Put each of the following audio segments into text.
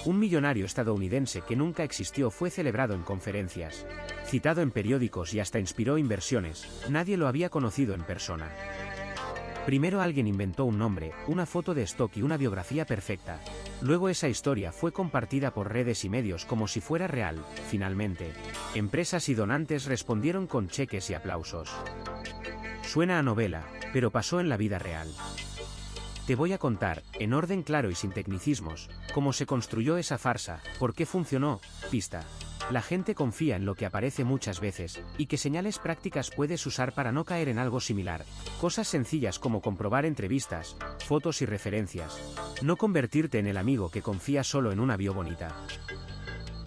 Un millonario estadounidense que nunca existió fue celebrado en conferencias, citado en periódicos y hasta inspiró inversiones. Nadie lo había conocido en persona. Primero alguien inventó un nombre, una foto de stock y una biografía perfecta. Luego esa historia fue compartida por redes y medios como si fuera real. Finalmente, empresas y donantes respondieron con cheques y aplausos. Suena a novela, pero pasó en la vida real. Te voy a contar, en orden claro y sin tecnicismos, cómo se construyó esa farsa, por qué funcionó. Pista. La gente confía en lo que aparece muchas veces, y qué señales prácticas puedes usar para no caer en algo similar. Cosas sencillas como comprobar entrevistas, fotos y referencias. No convertirte en el amigo que confía solo en una bio bonita.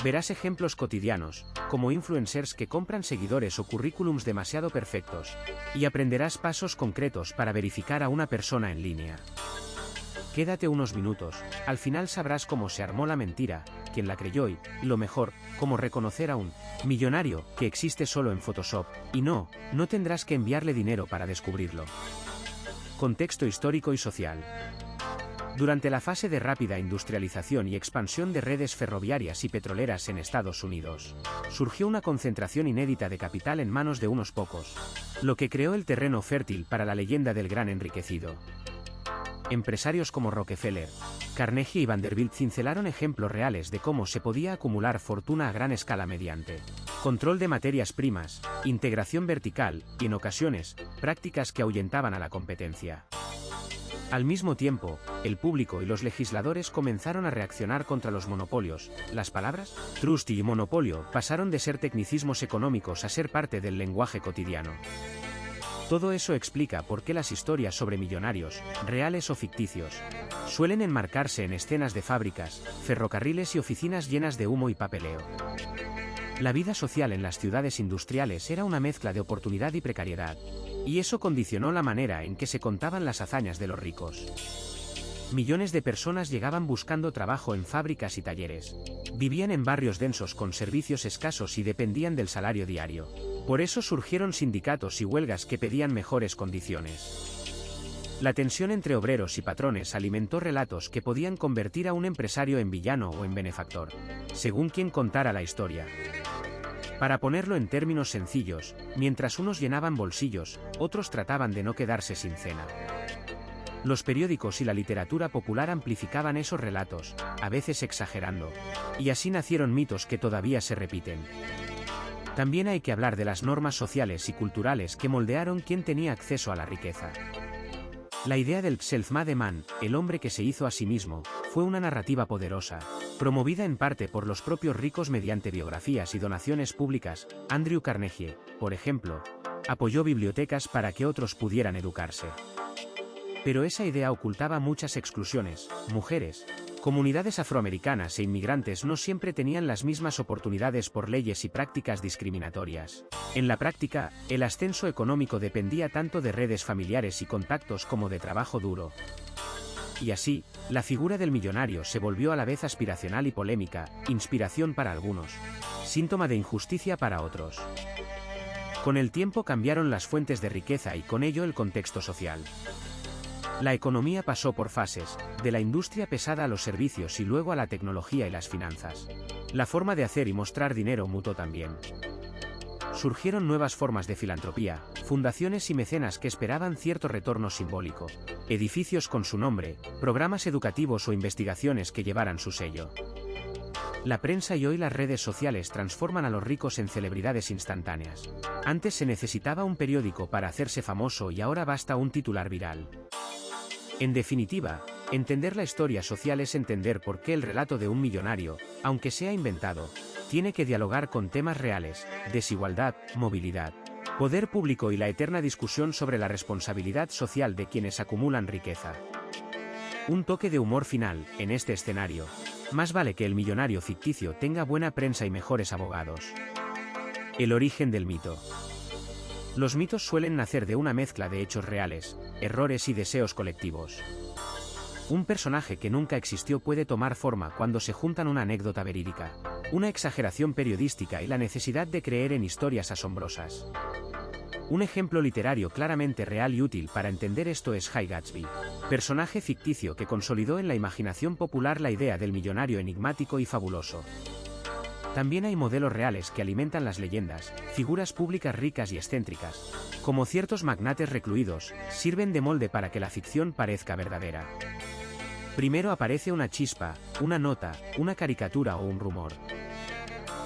Verás ejemplos cotidianos, como influencers que compran seguidores o currículums demasiado perfectos, y aprenderás pasos concretos para verificar a una persona en línea. Quédate unos minutos, al final sabrás cómo se armó la mentira, quién la creyó y, lo mejor, cómo reconocer a un millonario que existe solo en Photoshop, y no tendrás que enviarle dinero para descubrirlo. Contexto histórico y social. Durante la fase de rápida industrialización y expansión de redes ferroviarias y petroleras en Estados Unidos, surgió una concentración inédita de capital en manos de unos pocos, lo que creó el terreno fértil para la leyenda del gran enriquecido. Empresarios como Rockefeller, Carnegie y Vanderbilt cincelaron ejemplos reales de cómo se podía acumular fortuna a gran escala mediante control de materias primas, integración vertical, y en ocasiones, prácticas que ahuyentaban a la competencia. Al mismo tiempo, el público y los legisladores comenzaron a reaccionar contra los monopolios. Las palabras trust y monopolio pasaron de ser tecnicismos económicos a ser parte del lenguaje cotidiano. Todo eso explica por qué las historias sobre millonarios, reales o ficticios, suelen enmarcarse en escenas de fábricas, ferrocarriles y oficinas llenas de humo y papeleo. La vida social en las ciudades industriales era una mezcla de oportunidad y precariedad, y eso condicionó la manera en que se contaban las hazañas de los ricos. Millones de personas llegaban buscando trabajo en fábricas y talleres. Vivían en barrios densos con servicios escasos y dependían del salario diario. Por eso surgieron sindicatos y huelgas que pedían mejores condiciones. La tensión entre obreros y patrones alimentó relatos que podían convertir a un empresario en villano o en benefactor, según quien contara la historia. Para ponerlo en términos sencillos, mientras unos llenaban bolsillos, otros trataban de no quedarse sin cena. Los periódicos y la literatura popular amplificaban esos relatos, a veces exagerando, y así nacieron mitos que todavía se repiten. También hay que hablar de las normas sociales y culturales que moldearon quién tenía acceso a la riqueza. La idea del self-made man, el hombre que se hizo a sí mismo, fue una narrativa poderosa, promovida en parte por los propios ricos mediante biografías y donaciones públicas. Andrew Carnegie, por ejemplo, apoyó bibliotecas para que otros pudieran educarse. Pero esa idea ocultaba muchas exclusiones. Mujeres, comunidades afroamericanas e inmigrantes no siempre tenían las mismas oportunidades por leyes y prácticas discriminatorias. En la práctica, el ascenso económico dependía tanto de redes familiares y contactos como de trabajo duro. Y así, la figura del millonario se volvió a la vez aspiracional y polémica, inspiración para algunos, síntoma de injusticia para otros. Con el tiempo cambiaron las fuentes de riqueza y con ello el contexto social. La economía pasó por fases, de la industria pesada a los servicios y luego a la tecnología y las finanzas. La forma de hacer y mostrar dinero mutó también. Surgieron nuevas formas de filantropía, fundaciones y mecenas que esperaban cierto retorno simbólico, edificios con su nombre, programas educativos o investigaciones que llevaran su sello. La prensa y hoy las redes sociales transforman a los ricos en celebridades instantáneas. Antes se necesitaba un periódico para hacerse famoso y ahora basta un titular viral. En definitiva, entender la historia social es entender por qué el relato de un millonario, aunque sea inventado, tiene que dialogar con temas reales: desigualdad, movilidad, poder público y la eterna discusión sobre la responsabilidad social de quienes acumulan riqueza. Un toque de humor final, en este escenario: más vale que el millonario ficticio tenga buena prensa y mejores abogados. El origen del mito. Los mitos suelen nacer de una mezcla de hechos reales, errores y deseos colectivos. Un personaje que nunca existió puede tomar forma cuando se juntan una anécdota verídica, una exageración periodística y la necesidad de creer en historias asombrosas. Un ejemplo literario claramente real y útil para entender esto es High Gatsby, personaje ficticio que consolidó en la imaginación popular la idea del millonario enigmático y fabuloso. También hay modelos reales que alimentan las leyendas, figuras públicas ricas y excéntricas, como ciertos magnates recluidos, sirven de molde para que la ficción parezca verdadera. Primero aparece una chispa, una nota, una caricatura o un rumor.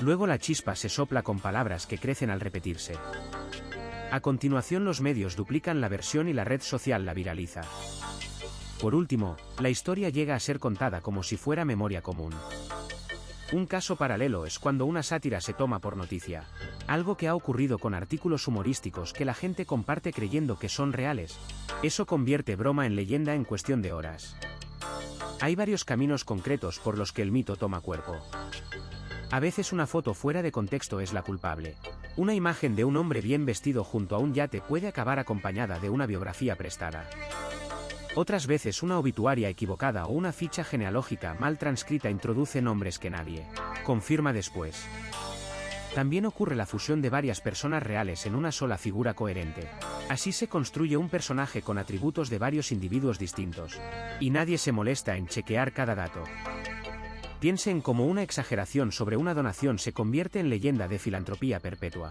Luego la chispa se sopla con palabras que crecen al repetirse. A continuación los medios duplican la versión y la red social la viraliza. Por último, la historia llega a ser contada como si fuera memoria común. Un caso paralelo es cuando una sátira se toma por noticia, algo que ha ocurrido con artículos humorísticos que la gente comparte creyendo que son reales. Eso convierte broma en leyenda en cuestión de horas. Hay varios caminos concretos por los que el mito toma cuerpo. A veces una foto fuera de contexto es la culpable. Una imagen de un hombre bien vestido junto a un yate puede acabar acompañada de una biografía prestada. Otras veces una obituaria equivocada o una ficha genealógica mal transcrita introduce nombres que nadie confirma después. También ocurre la fusión de varias personas reales en una sola figura coherente. Así se construye un personaje con atributos de varios individuos distintos, y nadie se molesta en chequear cada dato. Piensen en cómo una exageración sobre una donación se convierte en leyenda de filantropía perpetua.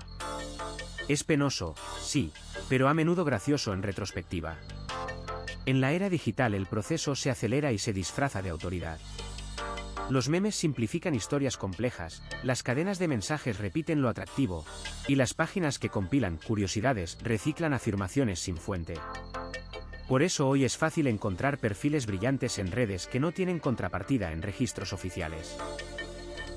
Es penoso, sí, pero a menudo gracioso en retrospectiva. En la era digital el proceso se acelera y se disfraza de autoridad. Los memes simplifican historias complejas, las cadenas de mensajes repiten lo atractivo, y las páginas que compilan curiosidades reciclan afirmaciones sin fuente. Por eso hoy es fácil encontrar perfiles brillantes en redes que no tienen contrapartida en registros oficiales.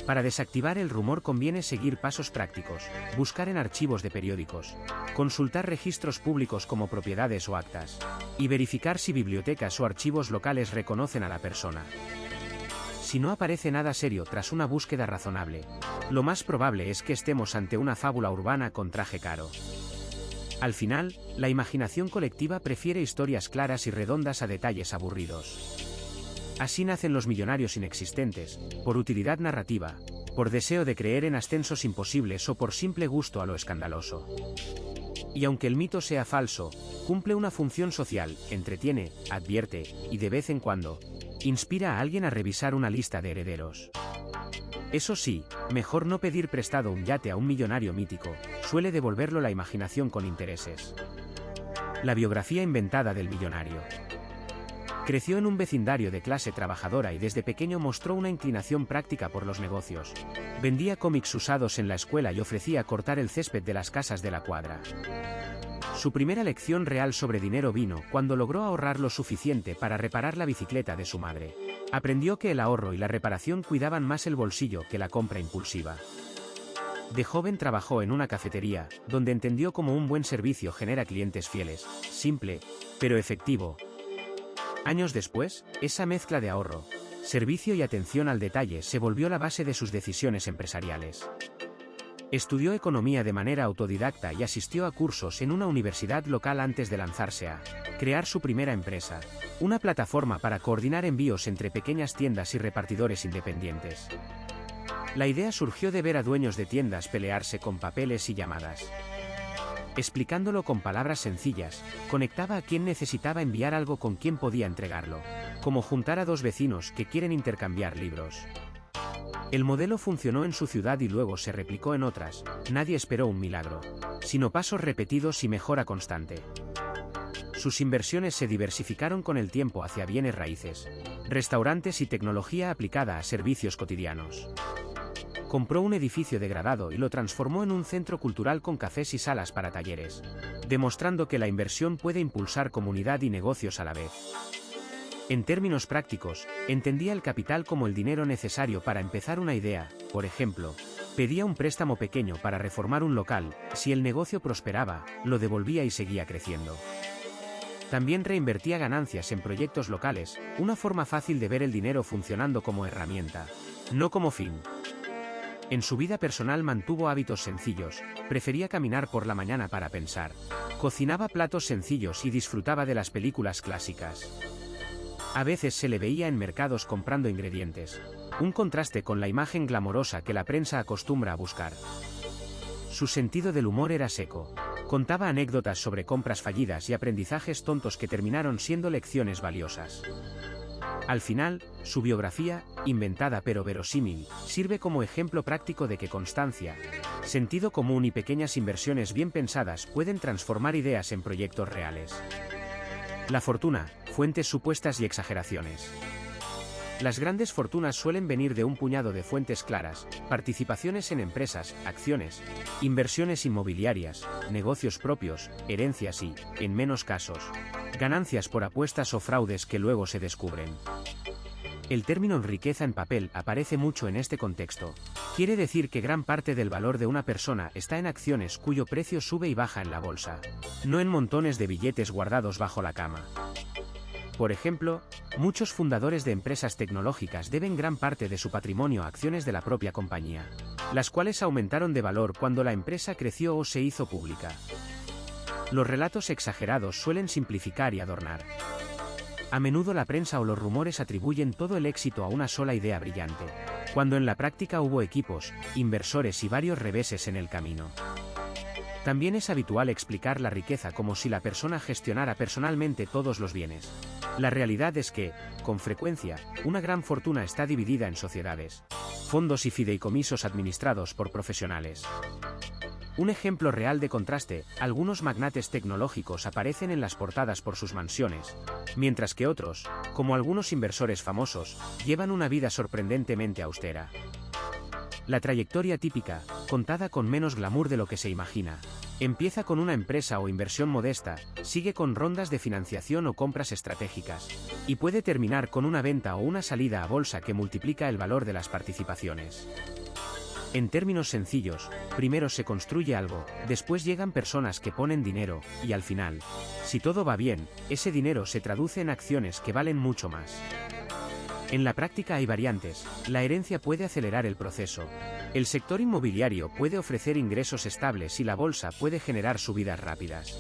Para desactivar el rumor conviene seguir pasos prácticos, buscar en archivos de periódicos, consultar registros públicos como propiedades o actas, y verificar si bibliotecas o archivos locales reconocen a la persona. Si no aparece nada serio tras una búsqueda razonable, lo más probable es que estemos ante una fábula urbana con traje caro. Al final, la imaginación colectiva prefiere historias claras y redondas a detalles aburridos. Así nacen los millonarios inexistentes, por utilidad narrativa, por deseo de creer en ascensos imposibles o por simple gusto a lo escandaloso. Y aunque el mito sea falso, cumple una función social, entretiene, advierte, y de vez en cuando, inspira a alguien a revisar una lista de herederos. Eso sí, mejor no pedir prestado un yate a un millonario mítico, suele devolverlo la imaginación con intereses. La biografía inventada del millonario. Creció en un vecindario de clase trabajadora y desde pequeño mostró una inclinación práctica por los negocios. Vendía cómics usados en la escuela y ofrecía cortar el césped de las casas de la cuadra. Su primera lección real sobre dinero vino cuando logró ahorrar lo suficiente para reparar la bicicleta de su madre. Aprendió que el ahorro y la reparación cuidaban más el bolsillo que la compra impulsiva. De joven trabajó en una cafetería, donde entendió cómo un buen servicio genera clientes fieles, simple, pero efectivo. Años después, esa mezcla de ahorro, servicio y atención al detalle se volvió la base de sus decisiones empresariales. Estudió economía de manera autodidacta y asistió a cursos en una universidad local antes de lanzarse a crear su primera empresa, una plataforma para coordinar envíos entre pequeñas tiendas y repartidores independientes. La idea surgió de ver a dueños de tiendas pelearse con papeles y llamadas. Explicándolo con palabras sencillas, conectaba a quien necesitaba enviar algo con quien podía entregarlo, como juntar a dos vecinos que quieren intercambiar libros. El modelo funcionó en su ciudad y luego se replicó en otras. Nadie esperó un milagro, sino pasos repetidos y mejora constante. Sus inversiones se diversificaron con el tiempo hacia bienes raíces, restaurantes y tecnología aplicada a servicios cotidianos. Compró un edificio degradado y lo transformó en un centro cultural con cafés y salas para talleres, demostrando que la inversión puede impulsar comunidad y negocios a la vez. En términos prácticos, entendía el capital como el dinero necesario para empezar una idea. Por ejemplo, pedía un préstamo pequeño para reformar un local. Si el negocio prosperaba, lo devolvía y seguía creciendo. También reinvertía ganancias en proyectos locales, una forma fácil de ver el dinero funcionando como herramienta, no como fin. En su vida personal mantuvo hábitos sencillos, prefería caminar por la mañana para pensar, cocinaba platos sencillos y disfrutaba de las películas clásicas. A veces se le veía en mercados comprando ingredientes, un contraste con la imagen glamorosa que la prensa acostumbra a buscar. Su sentido del humor era seco. Contaba anécdotas sobre compras fallidas y aprendizajes tontos que terminaron siendo lecciones valiosas. Al final, su biografía, inventada pero verosímil, sirve como ejemplo práctico de que constancia, sentido común y pequeñas inversiones bien pensadas pueden transformar ideas en proyectos reales. La fortuna, fuentes supuestas y exageraciones. Las grandes fortunas suelen venir de un puñado de fuentes claras: participaciones en empresas, acciones, inversiones inmobiliarias, negocios propios, herencias y, en menos casos, ganancias por apuestas o fraudes que luego se descubren. El término riqueza en papel aparece mucho en este contexto. Quiere decir que gran parte del valor de una persona está en acciones cuyo precio sube y baja en la bolsa, no en montones de billetes guardados bajo la cama. Por ejemplo, muchos fundadores de empresas tecnológicas deben gran parte de su patrimonio a acciones de la propia compañía, las cuales aumentaron de valor cuando la empresa creció o se hizo pública. Los relatos exagerados suelen simplificar y adornar. A menudo la prensa o los rumores atribuyen todo el éxito a una sola idea brillante, cuando en la práctica hubo equipos, inversores y varios reveses en el camino. También es habitual explicar la riqueza como si la persona gestionara personalmente todos los bienes. La realidad es que, con frecuencia, una gran fortuna está dividida en sociedades, fondos y fideicomisos administrados por profesionales. Un ejemplo real de contraste: algunos magnates tecnológicos aparecen en las portadas por sus mansiones, mientras que otros, como algunos inversores famosos, llevan una vida sorprendentemente austera. La trayectoria típica, contada con menos glamour de lo que se imagina, empieza con una empresa o inversión modesta, sigue con rondas de financiación o compras estratégicas, y puede terminar con una venta o una salida a bolsa que multiplica el valor de las participaciones. En términos sencillos, primero se construye algo, después llegan personas que ponen dinero, y al final, si todo va bien, ese dinero se traduce en acciones que valen mucho más. En la práctica hay variantes. La herencia puede acelerar el proceso. El sector inmobiliario puede ofrecer ingresos estables y la bolsa puede generar subidas rápidas.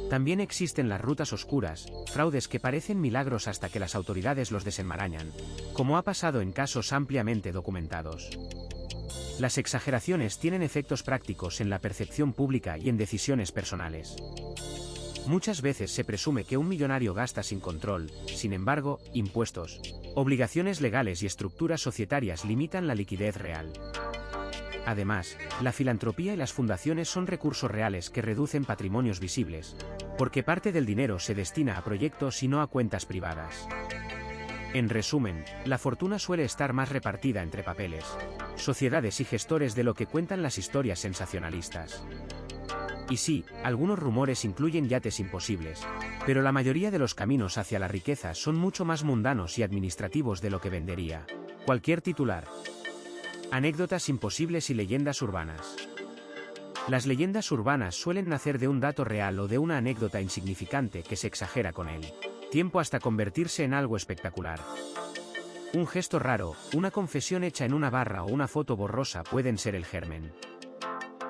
También existen las rutas oscuras, fraudes que parecen milagros hasta que las autoridades los desenmarañan, como ha pasado en casos ampliamente documentados. Las exageraciones tienen efectos prácticos en la percepción pública y en decisiones personales. Muchas veces se presume que un millonario gasta sin control; sin embargo, impuestos, obligaciones legales y estructuras societarias limitan la liquidez real. Además, la filantropía y las fundaciones son recursos reales que reducen patrimonios visibles, porque parte del dinero se destina a proyectos y no a cuentas privadas. En resumen, la fortuna suele estar más repartida entre papeles, sociedades y gestores de lo que cuentan las historias sensacionalistas. Y sí, algunos rumores incluyen yates imposibles, pero la mayoría de los caminos hacia la riqueza son mucho más mundanos y administrativos de lo que vendería cualquier titular. Anécdotas imposibles y leyendas urbanas. Las leyendas urbanas suelen nacer de un dato real o de una anécdota insignificante que se exagera con el tiempo hasta convertirse en algo espectacular. Un gesto raro, una confesión hecha en una barra o una foto borrosa pueden ser el germen.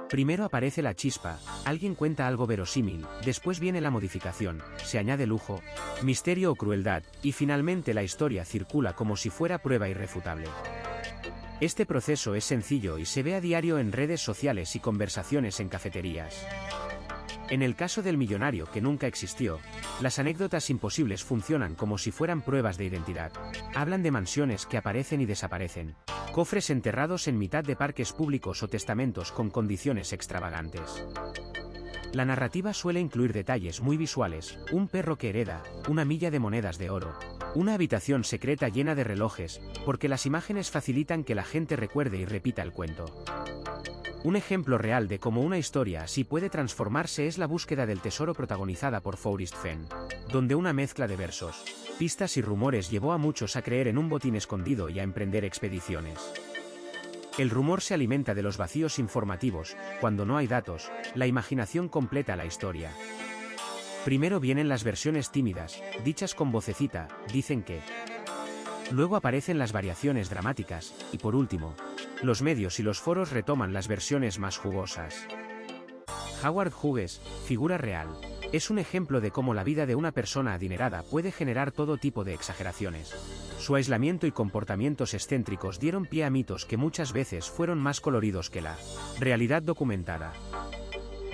Primero aparece la chispa, alguien cuenta algo verosímil, después viene la modificación, se añade lujo, misterio o crueldad, y finalmente la historia circula como si fuera prueba irrefutable. Este proceso es sencillo y se ve a diario en redes sociales y conversaciones en cafeterías. En el caso del millonario que nunca existió, las anécdotas imposibles funcionan como si fueran pruebas de identidad. Hablan de mansiones que aparecen y desaparecen, cofres enterrados en mitad de parques públicos o testamentos con condiciones extravagantes. La narrativa suele incluir detalles muy visuales: un perro que hereda, una milla de monedas de oro, una habitación secreta llena de relojes, porque las imágenes facilitan que la gente recuerde y repita el cuento. Un ejemplo real de cómo una historia así puede transformarse es La búsqueda del tesoro, protagonizada por Forrest Fenn, donde una mezcla de versos, pistas y rumores llevó a muchos a creer en un botín escondido y a emprender expediciones. El rumor se alimenta de los vacíos informativos. Cuando no hay datos, la imaginación completa la historia. Primero vienen las versiones tímidas, dichas con vocecita, dicen que. Luego aparecen las variaciones dramáticas, y por último, los medios y los foros retoman las versiones más jugosas. Howard Hughes, figura real, es un ejemplo de cómo la vida de una persona adinerada puede generar todo tipo de exageraciones. Su aislamiento y comportamientos excéntricos dieron pie a mitos que muchas veces fueron más coloridos que la realidad documentada.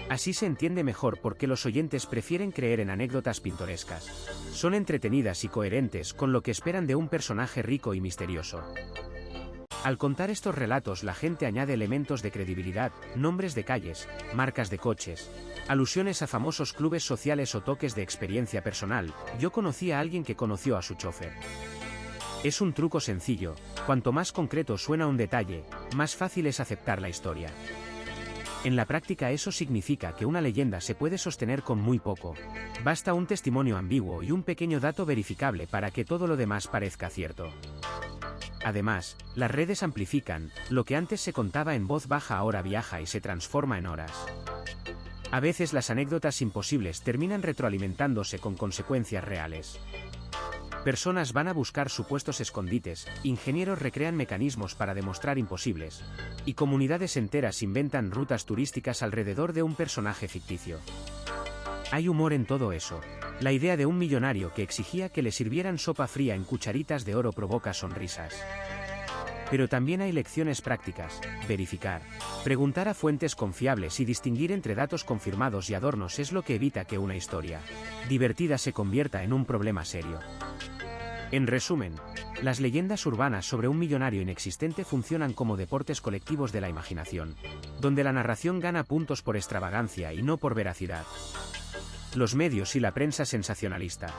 Así se entiende mejor por qué los oyentes prefieren creer en anécdotas pintorescas. Son entretenidas y coherentes con lo que esperan de un personaje rico y misterioso. Al contar estos relatos, la gente añade elementos de credibilidad, nombres de calles, marcas de coches, alusiones a famosos clubes sociales o toques de experiencia personal. Yo conocí a alguien que conoció a su chofer. Es un truco sencillo. Cuanto más concreto suena un detalle, más fácil es aceptar la historia. En la práctica eso significa que una leyenda se puede sostener con muy poco. Basta un testimonio ambiguo y un pequeño dato verificable para que todo lo demás parezca cierto. Además, las redes amplifican, lo que antes se contaba en voz baja ahora viaja y se transforma en horas. A veces las anécdotas imposibles terminan retroalimentándose con consecuencias reales. Personas van a buscar supuestos escondites, ingenieros recrean mecanismos para demostrar imposibles, y comunidades enteras inventan rutas turísticas alrededor de un personaje ficticio. Hay humor en todo eso. La idea de un millonario que exigía que le sirvieran sopa fría en cucharitas de oro provoca sonrisas. Pero también hay lecciones prácticas: verificar, preguntar a fuentes confiables y distinguir entre datos confirmados y adornos es lo que evita que una historia divertida se convierta en un problema serio. En resumen, las leyendas urbanas sobre un millonario inexistente funcionan como deportes colectivos de la imaginación, donde la narración gana puntos por extravagancia y no por veracidad. Los medios y la prensa sensacionalista.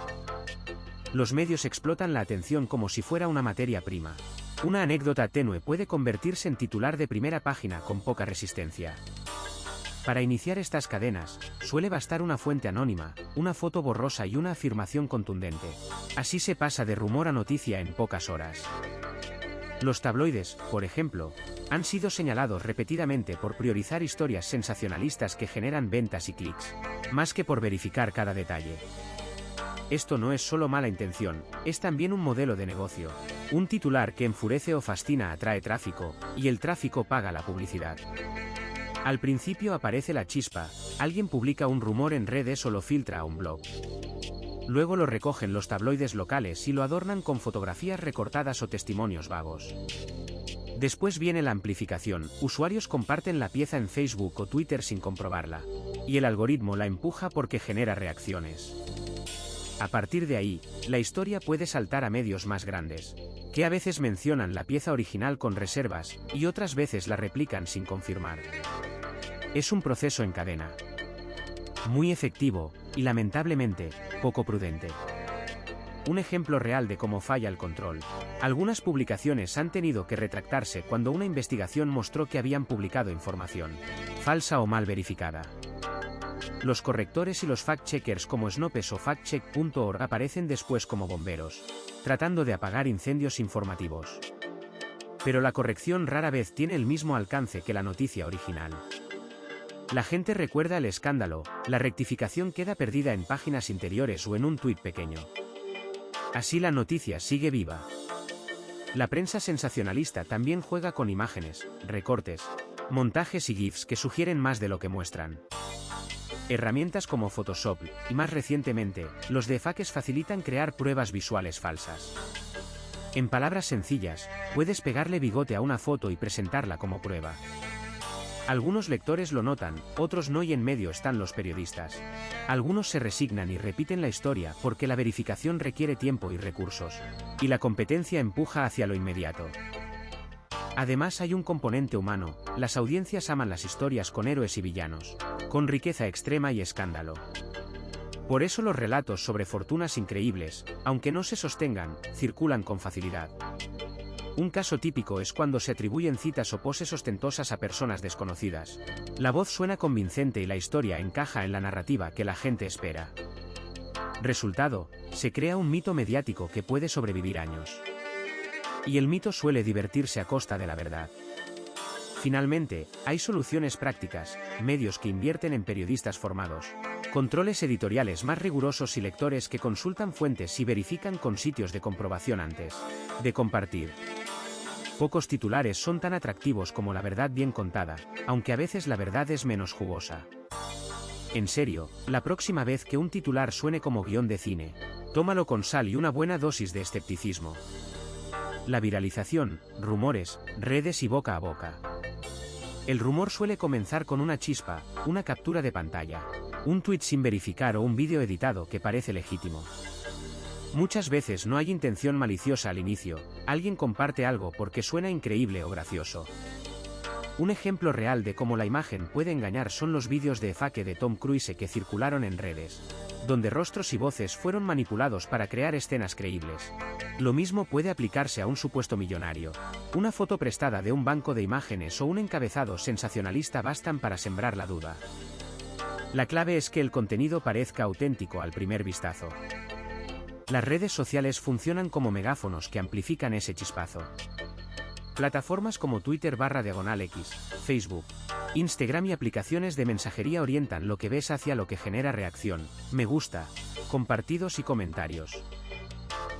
Los medios explotan la atención como si fuera una materia prima. Una anécdota tenue puede convertirse en titular de primera página con poca resistencia. Para iniciar estas cadenas, suele bastar una fuente anónima, una foto borrosa y una afirmación contundente. Así se pasa de rumor a noticia en pocas horas. Los tabloides, por ejemplo, han sido señalados repetidamente por priorizar historias sensacionalistas que generan ventas y clics, más que por verificar cada detalle. Esto no es solo mala intención, es también un modelo de negocio. Un titular que enfurece o fascina atrae tráfico, y el tráfico paga la publicidad. Al principio aparece la chispa, alguien publica un rumor en redes o lo filtra a un blog. Luego lo recogen los tabloides locales y lo adornan con fotografías recortadas o testimonios vagos. Después viene la amplificación, usuarios comparten la pieza en Facebook o Twitter sin comprobarla, y el algoritmo la empuja porque genera reacciones. A partir de ahí, la historia puede saltar a medios más grandes, que a veces mencionan la pieza original con reservas, y otras veces la replican sin confirmar. Es un proceso en cadena. Muy efectivo, y lamentablemente, poco prudente. Un ejemplo real de cómo falla el control. Algunas publicaciones han tenido que retractarse cuando una investigación mostró que habían publicado información falsa o mal verificada. Los correctores y los fact-checkers como Snopes o factcheck.org aparecen después como bomberos, tratando de apagar incendios informativos. Pero la corrección rara vez tiene el mismo alcance que la noticia original. La gente recuerda el escándalo, la rectificación queda perdida en páginas interiores o en un tuit pequeño. Así la noticia sigue viva. La prensa sensacionalista también juega con imágenes, recortes, montajes y GIFs que sugieren más de lo que muestran. Herramientas como Photoshop, y más recientemente, los deepfakes facilitan crear pruebas visuales falsas. En palabras sencillas, puedes pegarle bigote a una foto y presentarla como prueba. Algunos lectores lo notan, otros no, y en medio están los periodistas. Algunos se resignan y repiten la historia porque la verificación requiere tiempo y recursos, y la competencia empuja hacia lo inmediato. Además hay un componente humano, las audiencias aman las historias con héroes y villanos, con riqueza extrema y escándalo. Por eso los relatos sobre fortunas increíbles, aunque no se sostengan, circulan con facilidad. Un caso típico es cuando se atribuyen citas o poses ostentosas a personas desconocidas. La voz suena convincente y la historia encaja en la narrativa que la gente espera. Resultado, se crea un mito mediático que puede sobrevivir años. Y el mito suele divertirse a costa de la verdad. Finalmente, hay soluciones prácticas, medios que invierten en periodistas formados, controles editoriales más rigurosos y lectores que consultan fuentes y verifican con sitios de comprobación antes de compartir. Pocos titulares son tan atractivos como la verdad bien contada, aunque a veces la verdad es menos jugosa. En serio, la próxima vez que un titular suene como guión de cine, tómalo con sal y una buena dosis de escepticismo. La viralización, rumores, redes y boca a boca. El rumor suele comenzar con una chispa, una captura de pantalla, un tuit sin verificar o un vídeo editado que parece legítimo. Muchas veces no hay intención maliciosa al inicio, alguien comparte algo porque suena increíble o gracioso. Un ejemplo real de cómo la imagen puede engañar son los vídeos de fake de Tom Cruise que circularon en redes, donde rostros y voces fueron manipulados para crear escenas creíbles. Lo mismo puede aplicarse a un supuesto millonario. Una foto prestada de un banco de imágenes o un encabezado sensacionalista bastan para sembrar la duda. La clave es que el contenido parezca auténtico al primer vistazo. Las redes sociales funcionan como megáfonos que amplifican ese chispazo. Plataformas como Twitter/X, Facebook, Instagram y aplicaciones de mensajería orientan lo que ves hacia lo que genera reacción, me gusta, compartidos y comentarios.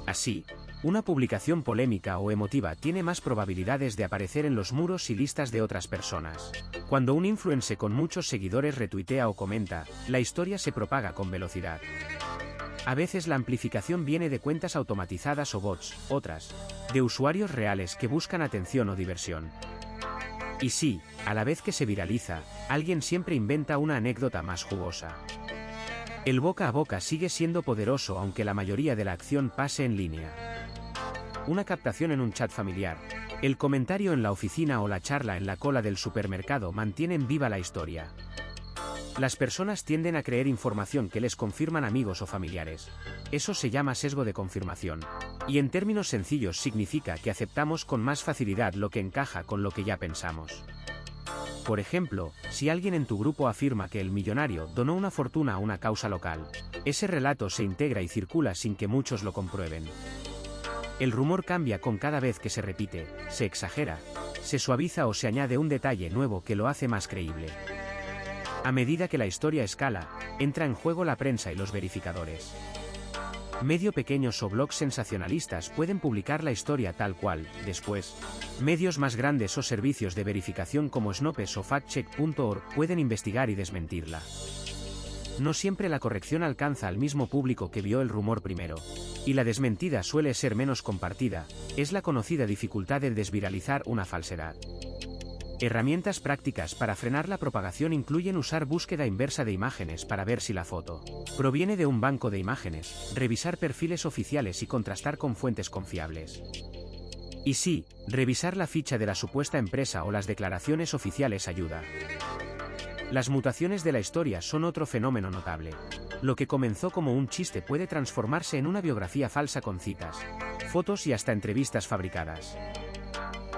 Así, una publicación polémica o emotiva tiene más probabilidades de aparecer en los muros y listas de otras personas. Cuando un influencer con muchos seguidores retuitea o comenta, la historia se propaga con velocidad. A veces la amplificación viene de cuentas automatizadas o bots, otras, de usuarios reales que buscan atención o diversión. Y sí, a la vez que se viraliza, alguien siempre inventa una anécdota más jugosa. El boca a boca sigue siendo poderoso aunque la mayoría de la acción pase en línea. Una captación en un chat familiar, el comentario en la oficina o la charla en la cola del supermercado mantienen viva la historia. Las personas tienden a creer información que les confirman amigos o familiares. Eso se llama sesgo de confirmación. Y en términos sencillos significa que aceptamos con más facilidad lo que encaja con lo que ya pensamos. Por ejemplo, si alguien en tu grupo afirma que el millonario donó una fortuna a una causa local, ese relato se integra y circula sin que muchos lo comprueben. El rumor cambia con cada vez que se repite, se exagera, se suaviza o se añade un detalle nuevo que lo hace más creíble. A medida que la historia escala, entra en juego la prensa y los verificadores. Medios pequeños o blogs sensacionalistas pueden publicar la historia tal cual, después, medios más grandes o servicios de verificación como Snopes o factcheck.org pueden investigar y desmentirla. No siempre la corrección alcanza al mismo público que vio el rumor primero, y la desmentida suele ser menos compartida, es la conocida dificultad de desviralizar una falsedad. Herramientas prácticas para frenar la propagación incluyen usar búsqueda inversa de imágenes para ver si la foto proviene de un banco de imágenes, revisar perfiles oficiales y contrastar con fuentes confiables. Y sí, revisar la ficha de la supuesta empresa o las declaraciones oficiales ayuda. Las mutaciones de la historia son otro fenómeno notable. Lo que comenzó como un chiste puede transformarse en una biografía falsa con citas, fotos y hasta entrevistas fabricadas.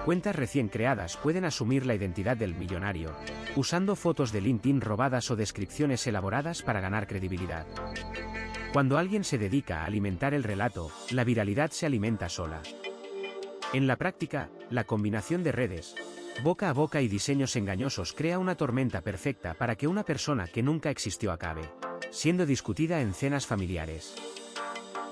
Cuentas recién creadas pueden asumir la identidad del millonario, usando fotos de LinkedIn robadas o descripciones elaboradas para ganar credibilidad. Cuando alguien se dedica a alimentar el relato, la viralidad se alimenta sola. En la práctica, la combinación de redes, boca a boca y diseños engañosos crea una tormenta perfecta para que una persona que nunca existió acabe siendo discutida en cenas familiares.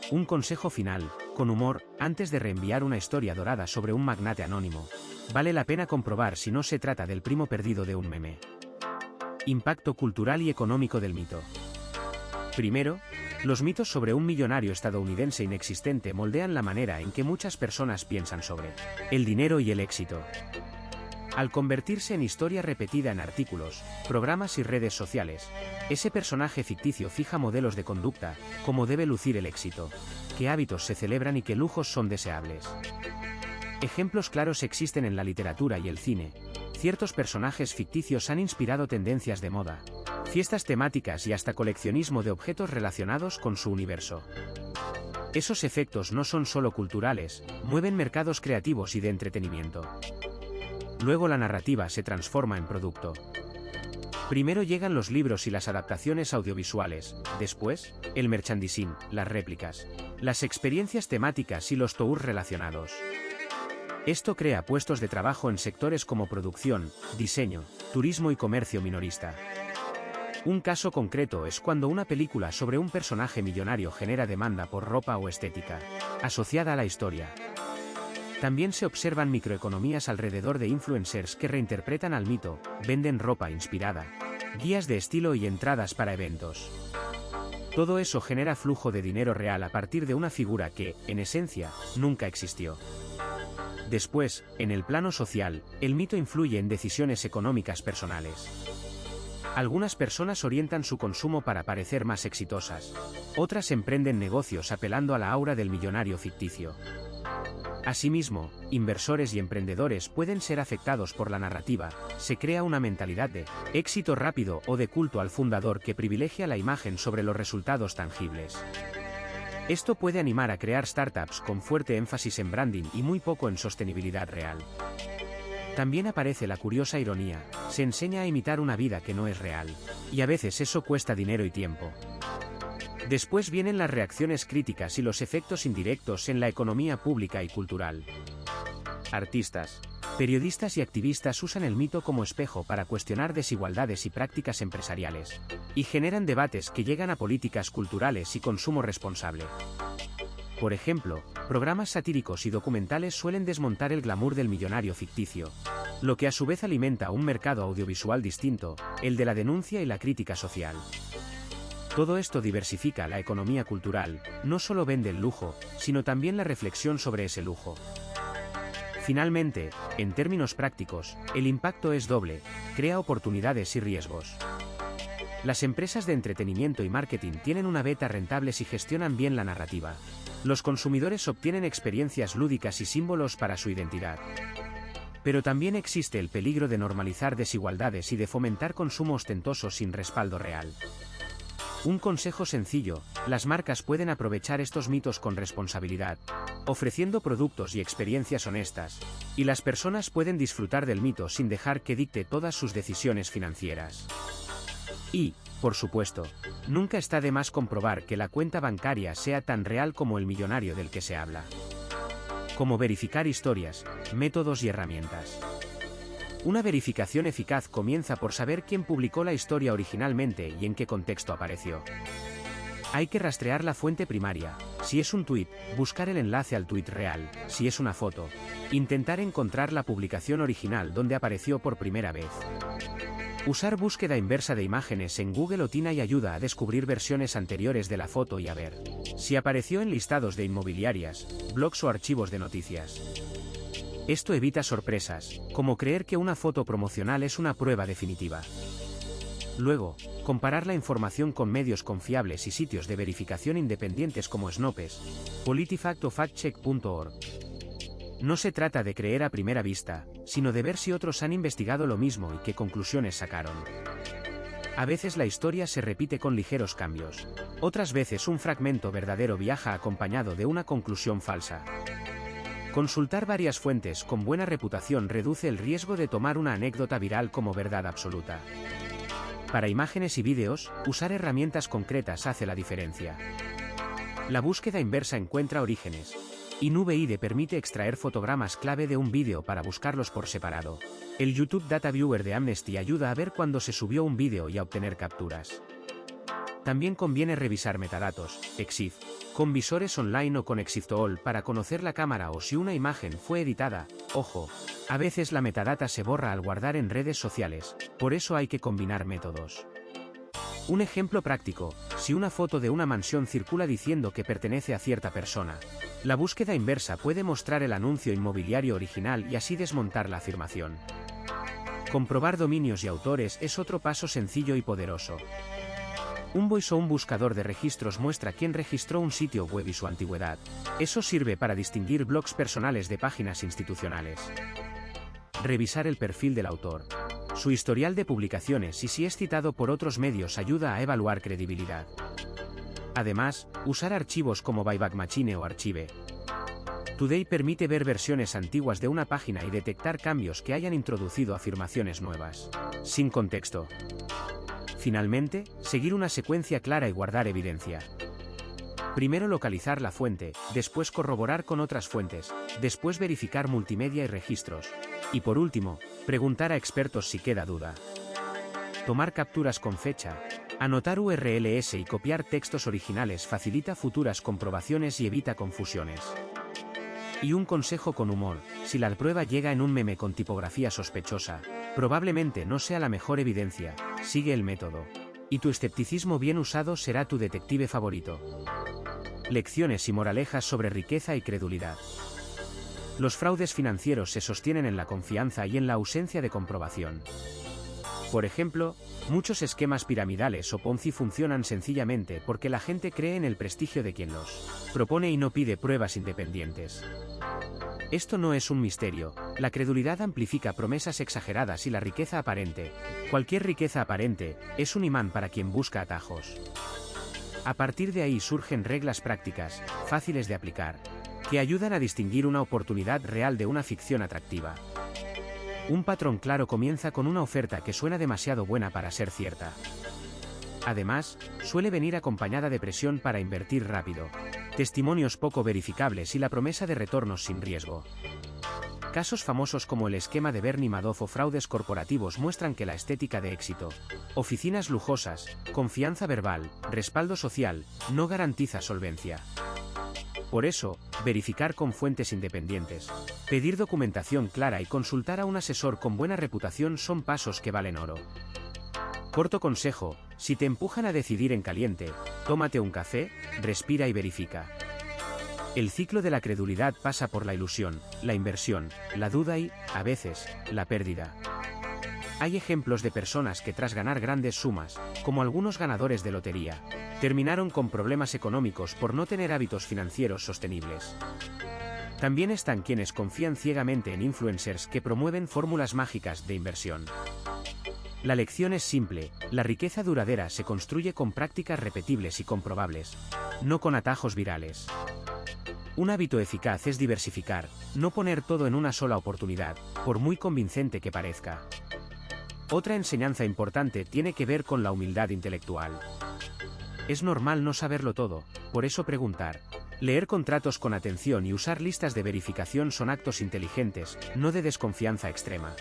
Un consejo final, con humor, antes de reenviar una historia dorada sobre un magnate anónimo, vale la pena comprobar si no se trata del primo perdido de un meme. Impacto cultural y económico del mito. Primero, los mitos sobre un millonario estadounidense inexistente moldean la manera en que muchas personas piensan sobre el dinero y el éxito. Al convertirse en historia repetida en artículos, programas y redes sociales, ese personaje ficticio fija modelos de conducta, cómo debe lucir el éxito, qué hábitos se celebran y qué lujos son deseables. Ejemplos claros existen en la literatura y el cine. Ciertos personajes ficticios han inspirado tendencias de moda, fiestas temáticas y hasta coleccionismo de objetos relacionados con su universo. Esos efectos no son solo culturales, mueven mercados creativos y de entretenimiento. Luego la narrativa se transforma en producto. Primero llegan los libros y las adaptaciones audiovisuales, después, el merchandising, las réplicas, las experiencias temáticas y los tours relacionados. Esto crea puestos de trabajo en sectores como producción, diseño, turismo y comercio minorista. Un caso concreto es cuando una película sobre un personaje millonario genera demanda por ropa o estética asociada a la historia. También se observan microeconomías alrededor de influencers que reinterpretan al mito, venden ropa inspirada, guías de estilo y entradas para eventos. Todo eso genera flujo de dinero real a partir de una figura que, en esencia, nunca existió. Después, en el plano social, el mito influye en decisiones económicas personales. Algunas personas orientan su consumo para parecer más exitosas. Otras emprenden negocios apelando a la aura del millonario ficticio. Asimismo, inversores y emprendedores pueden ser afectados por la narrativa. Se crea una mentalidad de éxito rápido o de culto al fundador que privilegia la imagen sobre los resultados tangibles. Esto puede animar a crear startups con fuerte énfasis en branding y muy poco en sostenibilidad real. También aparece la curiosa ironía: se enseña a imitar una vida que no es real. Y a veces eso cuesta dinero y tiempo. Después vienen las reacciones críticas y los efectos indirectos en la economía pública y cultural. Artistas, periodistas y activistas usan el mito como espejo para cuestionar desigualdades y prácticas empresariales. Y generan debates que llegan a políticas culturales y consumo responsable. Por ejemplo, programas satíricos y documentales suelen desmontar el glamour del millonario ficticio, lo que a su vez alimenta un mercado audiovisual distinto, el de la denuncia y la crítica social. Todo esto diversifica la economía cultural, no solo vende el lujo, sino también la reflexión sobre ese lujo. Finalmente, en términos prácticos, el impacto es doble: crea oportunidades y riesgos. Las empresas de entretenimiento y marketing tienen una beta rentable si gestionan bien la narrativa. Los consumidores obtienen experiencias lúdicas y símbolos para su identidad. Pero también existe el peligro de normalizar desigualdades y de fomentar consumo ostentoso sin respaldo real. Un consejo sencillo: las marcas pueden aprovechar estos mitos con responsabilidad, ofreciendo productos y experiencias honestas, y las personas pueden disfrutar del mito sin dejar que dicte todas sus decisiones financieras. Y, por supuesto, nunca está de más comprobar que la cuenta bancaria sea tan real como el millonario del que se habla. Cómo verificar historias, métodos y herramientas. Una verificación eficaz comienza por saber quién publicó la historia originalmente y en qué contexto apareció. Hay que rastrear la fuente primaria. Si es un tuit, buscar el enlace al tuit real. Si es una foto, intentar encontrar la publicación original donde apareció por primera vez. Usar búsqueda inversa de imágenes en Google o TINA y ayuda a descubrir versiones anteriores de la foto y a ver si apareció en listados de inmobiliarias, blogs o archivos de noticias. Esto evita sorpresas, como creer que una foto promocional es una prueba definitiva. Luego, comparar la información con medios confiables y sitios de verificación independientes como Snopes, PolitiFact o FactCheck.org. No se trata de creer a primera vista, sino de ver si otros han investigado lo mismo y qué conclusiones sacaron. A veces la historia se repite con ligeros cambios. Otras veces un fragmento verdadero viaja acompañado de una conclusión falsa. Consultar varias fuentes con buena reputación reduce el riesgo de tomar una anécdota viral como verdad absoluta. Para imágenes y vídeos, usar herramientas concretas hace la diferencia. La búsqueda inversa encuentra orígenes. InVid permite extraer fotogramas clave de un vídeo para buscarlos por separado. El YouTube Data Viewer de Amnesty ayuda a ver cuándo se subió un vídeo y a obtener capturas. También conviene revisar metadatos, EXIF, con visores online o con Exif2all para conocer la cámara o si una imagen fue editada. Ojo, a veces la metadata se borra al guardar en redes sociales, por eso hay que combinar métodos. Un ejemplo práctico: si una foto de una mansión circula diciendo que pertenece a cierta persona, la búsqueda inversa puede mostrar el anuncio inmobiliario original y así desmontar la afirmación. Comprobar dominios y autores es otro paso sencillo y poderoso. Unvoice o un buscador de registros muestra quién registró un sitio web y su antigüedad. Eso sirve para distinguir blogs personales de páginas institucionales. Revisar el perfil del autor, su historial de publicaciones y si es citado por otros medios ayuda a evaluar credibilidad. Además, usar archivos como Wayback Machine o Archive Today permite ver versiones antiguas de una página y detectar cambios que hayan introducido afirmaciones nuevas, sin contexto. Finalmente, seguir una secuencia clara y guardar evidencia. Primero localizar la fuente, después corroborar con otras fuentes, después verificar multimedia y registros. Y por último, preguntar a expertos si queda duda. Tomar capturas con fecha, anotar URLs y copiar textos originales facilita futuras comprobaciones y evita confusiones. Y un consejo con humor: si la prueba llega en un meme con tipografía sospechosa, probablemente no sea la mejor evidencia. Sigue el método. Y tu escepticismo bien usado será tu detective favorito. Lecciones y moralejas sobre riqueza y credulidad. Los fraudes financieros se sostienen en la confianza y en la ausencia de comprobación. Por ejemplo, muchos esquemas piramidales o Ponzi funcionan sencillamente porque la gente cree en el prestigio de quien los propone y no pide pruebas independientes. Esto no es un misterio, la credulidad amplifica promesas exageradas y la riqueza aparente, cualquier riqueza aparente, es un imán para quien busca atajos. A partir de ahí surgen reglas prácticas, fáciles de aplicar, que ayudan a distinguir una oportunidad real de una ficción atractiva. Un patrón claro comienza con una oferta que suena demasiado buena para ser cierta. Además, suele venir acompañada de presión para invertir rápido, testimonios poco verificables y la promesa de retornos sin riesgo. Casos famosos como el esquema de Bernie Madoff o fraudes corporativos muestran que la estética de éxito, oficinas lujosas, confianza verbal, respaldo social, no garantiza solvencia. Por eso, verificar con fuentes independientes, pedir documentación clara y consultar a un asesor con buena reputación son pasos que valen oro. Corto consejo: si te empujan a decidir en caliente, tómate un café, respira y verifica. El ciclo de la credulidad pasa por la ilusión, la inversión, la duda y, a veces, la pérdida. Hay ejemplos de personas que tras ganar grandes sumas, como algunos ganadores de lotería, terminaron con problemas económicos por no tener hábitos financieros sostenibles. También están quienes confían ciegamente en influencers que promueven fórmulas mágicas de inversión. La lección es simple: la riqueza duradera se construye con prácticas repetibles y comprobables, no con atajos virales. Un hábito eficaz es diversificar, no poner todo en una sola oportunidad, por muy convincente que parezca. Otra enseñanza importante tiene que ver con la humildad intelectual. Es normal no saberlo todo, por eso preguntar, leer contratos con atención y usar listas de verificación son actos inteligentes, no de desconfianza extrema.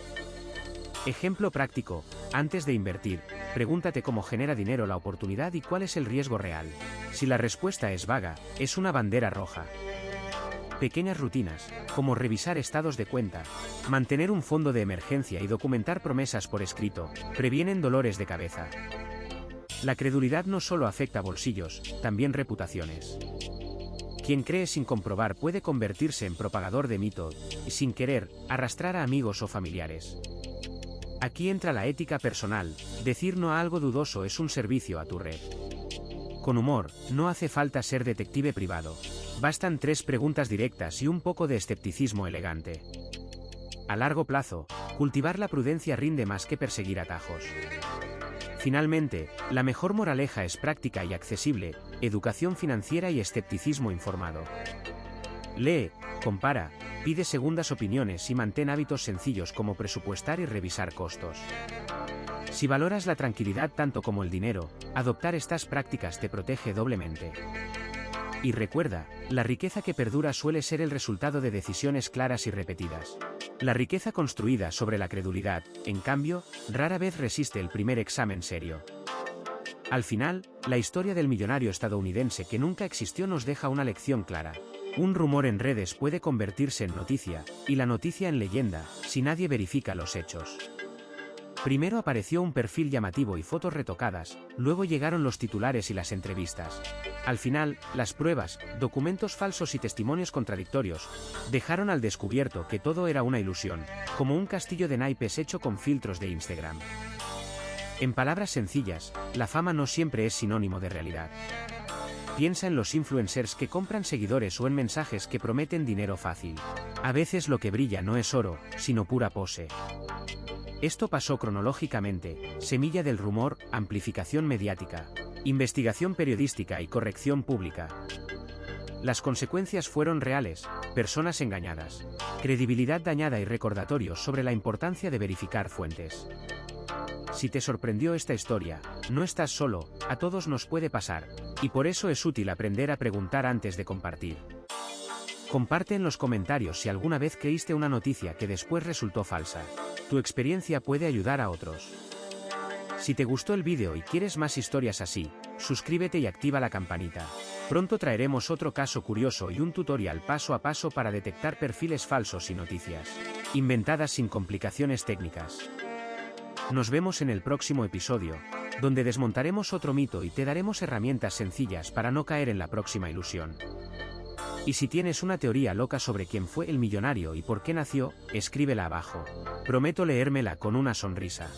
Ejemplo práctico: antes de invertir, pregúntate cómo genera dinero la oportunidad y cuál es el riesgo real. Si la respuesta es vaga, es una bandera roja. Pequeñas rutinas, como revisar estados de cuenta, mantener un fondo de emergencia y documentar promesas por escrito, previenen dolores de cabeza. La credulidad no solo afecta bolsillos, también reputaciones. Quien cree sin comprobar puede convertirse en propagador de mito y, sin querer, arrastrar a amigos o familiares. Aquí entra la ética personal: decir no a algo dudoso es un servicio a tu red. Con humor, no hace falta ser detective privado. Bastan 3 preguntas directas y un poco de escepticismo elegante. A largo plazo, cultivar la prudencia rinde más que perseguir atajos. Finalmente, la mejor moraleja es práctica y accesible, educación financiera y escepticismo informado. Lee, compara, pide segundas opiniones y mantén hábitos sencillos como presupuestar y revisar costos. Si valoras la tranquilidad tanto como el dinero, adoptar estas prácticas te protege doblemente. Y recuerda, la riqueza que perdura suele ser el resultado de decisiones claras y repetidas. La riqueza construida sobre la credulidad, en cambio, rara vez resiste el primer examen serio. Al final, la historia del millonario estadounidense que nunca existió nos deja una lección clara. Un rumor en redes puede convertirse en noticia, y la noticia en leyenda, si nadie verifica los hechos. Primero apareció un perfil llamativo y fotos retocadas, luego llegaron los titulares y las entrevistas. Al final, las pruebas, documentos falsos y testimonios contradictorios dejaron al descubierto que todo era una ilusión, como un castillo de naipes hecho con filtros de Instagram. En palabras sencillas, la fama no siempre es sinónimo de realidad. Piensa en los influencers que compran seguidores o en mensajes que prometen dinero fácil. A veces lo que brilla no es oro, sino pura pose. Esto pasó cronológicamente: semilla del rumor, amplificación mediática, investigación periodística y corrección pública. Las consecuencias fueron reales: personas engañadas, credibilidad dañada y recordatorios sobre la importancia de verificar fuentes. Si te sorprendió esta historia, no estás solo, a todos nos puede pasar, y por eso es útil aprender a preguntar antes de compartir. Comparte en los comentarios si alguna vez creíste una noticia que después resultó falsa. Tu experiencia puede ayudar a otros. Si te gustó el vídeo y quieres más historias así, suscríbete y activa la campanita. Pronto traeremos otro caso curioso y un tutorial paso a paso para detectar perfiles falsos y noticias inventadas sin complicaciones técnicas. Nos vemos en el próximo episodio, donde desmontaremos otro mito y te daremos herramientas sencillas para no caer en la próxima ilusión. Y si tienes una teoría loca sobre quién fue el millonario y por qué nació, escríbela abajo. Prometo leérmela con una sonrisa.